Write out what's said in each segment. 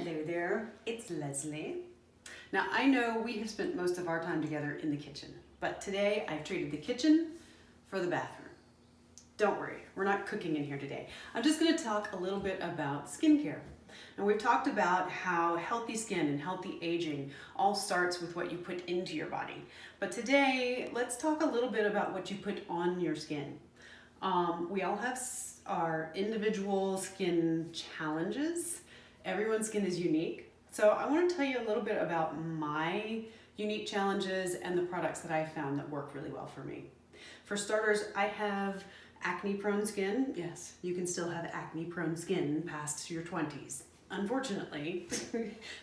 Hello there, it's Leslie. Now I know we have spent most of our time together in the kitchen, but today I've traded the kitchen for the bathroom. Don't worry, we're not cooking in here today. I'm just going to talk a little bit about skincare. And we've talked about how healthy skin and healthy aging all starts with what you put into your body. But today, let's talk a little bit about what you put on your skin. We all have our individual skin challenges. Everyone's skin is unique. So I want to tell you a little bit about my unique challenges and the products that I found that work really well for me. For starters, I have acne-prone skin. Yes, you can still have acne-prone skin past your 20s. Unfortunately,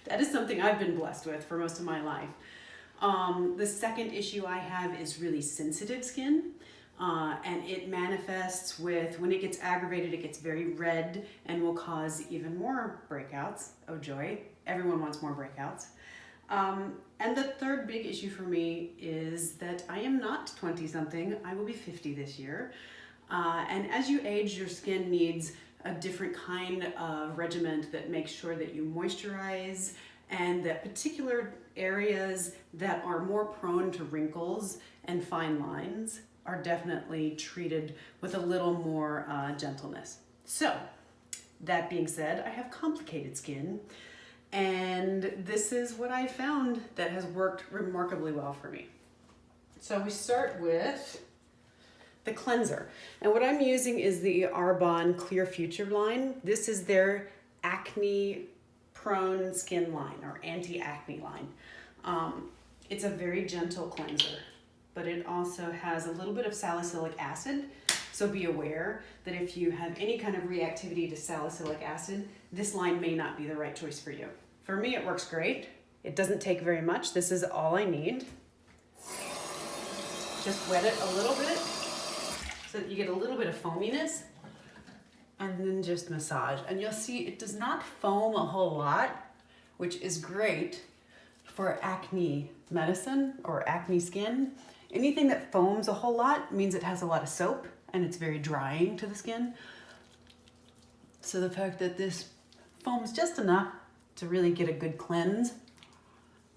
that is something I've been blessed with for most of my life. The second issue I have is really sensitive skin. And it manifests with, when it gets aggravated, it gets very red and will cause even more breakouts. Oh joy, everyone wants more breakouts. And the third big issue for me is that I am not 20-something, I will be 50 this year. And as you age, your skin needs a different kind of regimen that makes sure that you moisturize and that particular areas that are more prone to wrinkles and fine lines are definitely treated with a little more gentleness. So, that being said, I have complicated skin, and this is what I found that has worked remarkably well for me. So we start with the cleanser, and what I'm using is the Arbonne Clear Future line. This is their acne-prone skin line, or anti-acne line. It's a very gentle cleanser, but it also has a little bit of salicylic acid. So be aware that if you have any kind of reactivity to salicylic acid, this line may not be the right choice for you. For me, it works great. It doesn't take very much. This is all I need. Just wet it a little bit so that you get a little bit of foaminess, and then just massage. And you'll see it does not foam a whole lot, which is great for acne medicine or acne skin. Anything that foams a whole lot means it has a lot of soap and it's very drying to the skin. So the fact that this foams just enough to really get a good cleanse,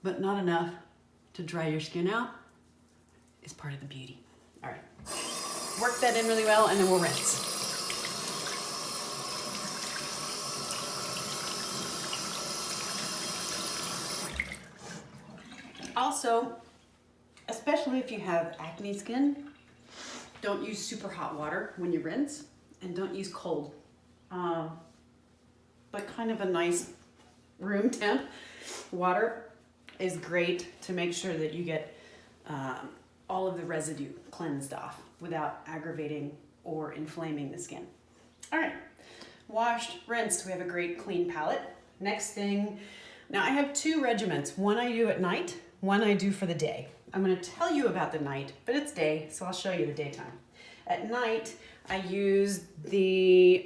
but not enough to dry your skin out, is part of the beauty. All right, work that in really well and then we'll rinse. Also, especially if you have acne skin, don't use super hot water when you rinse, and don't use cold. But kind of a nice room temp water is great to make sure that you get all of the residue cleansed off without aggravating or inflaming the skin. All right, washed, rinsed, we have a great clean palette. Next thing, now I have two regimens. One I do at night, one I do for the day. I'm going to tell you about the night, but it's day, so I'll show you the daytime. At night, I use the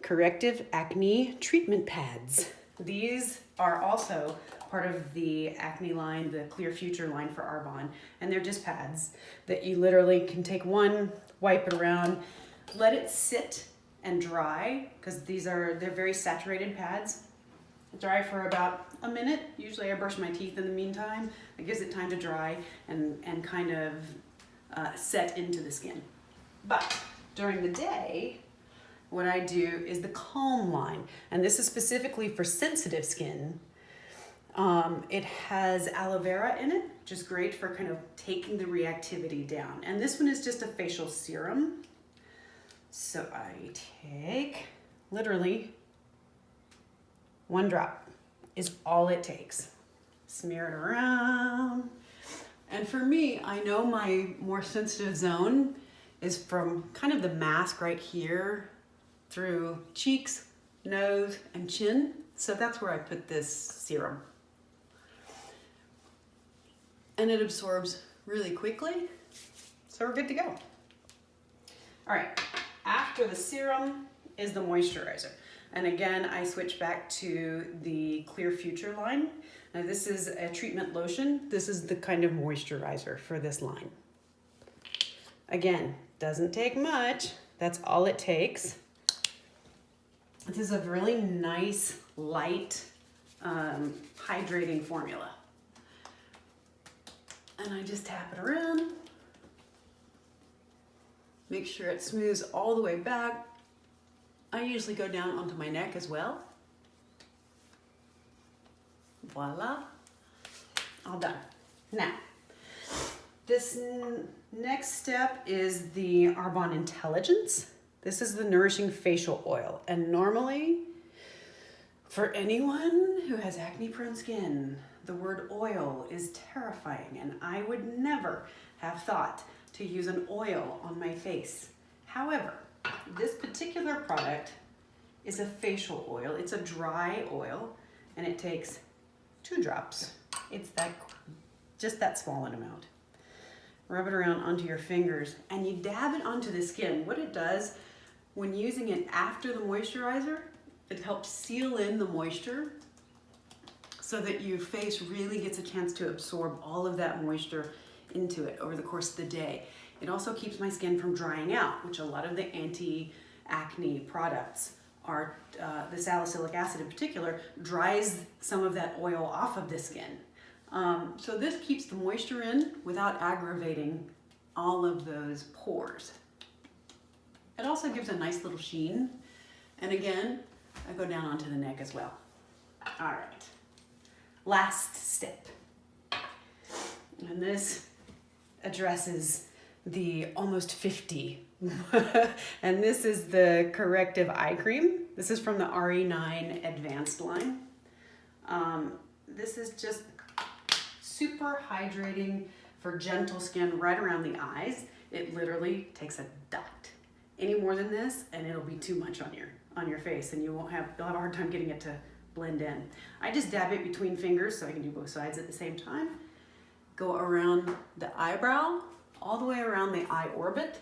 Corrective Acne Treatment Pads. These are also part of the acne line, the Clear Future line for Arbonne, and they're just pads that you literally can take one, wipe it around, let it sit and dry, because they're very saturated pads. Dry for about a minute. Usually I brush my teeth in the meantime. It gives it time to dry and kind of set into the skin. But during the day, what I do is the Calm line. And this is specifically for sensitive skin. It has aloe vera in it, which is great for kind of taking the reactivity down. And this one is just a facial serum. So I take literally one drop is all it takes. Smear it around. And for me, I know my more sensitive zone is from kind of the mask right here through cheeks, nose, and chin. So that's where I put this serum. And it absorbs really quickly. So we're good to go. All right, after the serum is the moisturizer. And again, I switch back to the Clear Future line. Now this is a treatment lotion. This is the kind of moisturizer for this line. Again, doesn't take much. That's all it takes. This is a really nice, light, hydrating formula. And I just tap it around. Make sure it smooths all the way back. I usually go down onto my neck as well. Voila. All done. Now, this next step is the Arbonne Intelligence. This is the Nourishing Facial Oil. And normally, for anyone who has acne-prone skin, the word oil is terrifying, and I would never have thought to use an oil on my face. However, this particular product is a facial oil. It's a dry oil, and it takes 2 drops. It's just that small an amount. Rub it around onto your fingers, and you dab it onto the skin. What it does, when using it after the moisturizer, it helps seal in the moisture so that your face really gets a chance to absorb all of that moisture into it over the course of the day. It also keeps my skin from drying out, which a lot of the anti-acne products are, the salicylic acid in particular, dries some of that oil off of the skin. So this keeps the moisture in without aggravating all of those pores. It also gives a nice little sheen. And again, I go down onto the neck as well. All right, last step. And this addresses the almost 50. And this is the Corrective Eye Cream. This is from the RE9 Advanced line. This is just super hydrating for gentle skin right around the eyes. It literally takes a dot. Any more than this, and it'll be too much on your face, and you'll have a hard time getting it to blend in. I just dab it between fingers so I can do both sides at the same time. Go around the eyebrow, all the way around the eye orbit,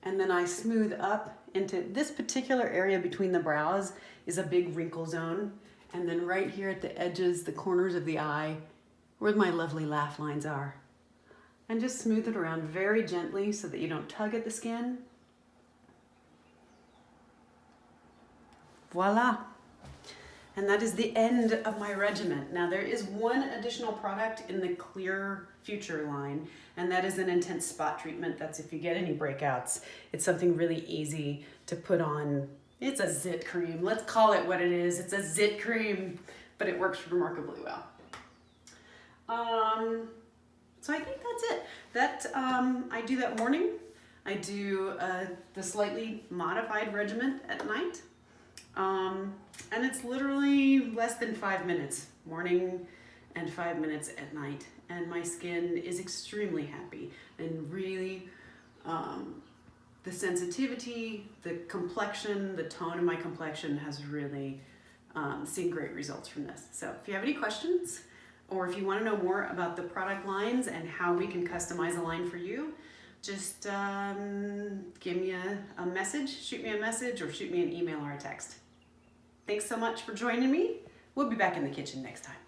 and then I smooth up into this particular area between the brows is a big wrinkle zone, and then right here at the edges, the corners of the eye, where my lovely laugh lines are. And just smooth it around very gently so that you don't tug at the skin. Voila. And that is the end of my regimen. Now there is one additional product in the Clear Future line, and that is an intense spot treatment. That's if you get any breakouts. It's something really easy to put on. It's a zit cream. Let's call it what it is. It's a zit cream, but it works remarkably well. So I think that's it. I do that morning. I do the slightly modified regimen at night. And it's literally less than 5 minutes morning and 5 minutes at night. And my skin is extremely happy, and really the sensitivity, the complexion, the tone of my complexion has really seen great results from this. So if you have any questions, or if you want to know more about the product lines and how we can customize a line for you, just give me a message, shoot me a message, or shoot me an email or a text. Thanks so much for joining me. We'll be back in the kitchen next time.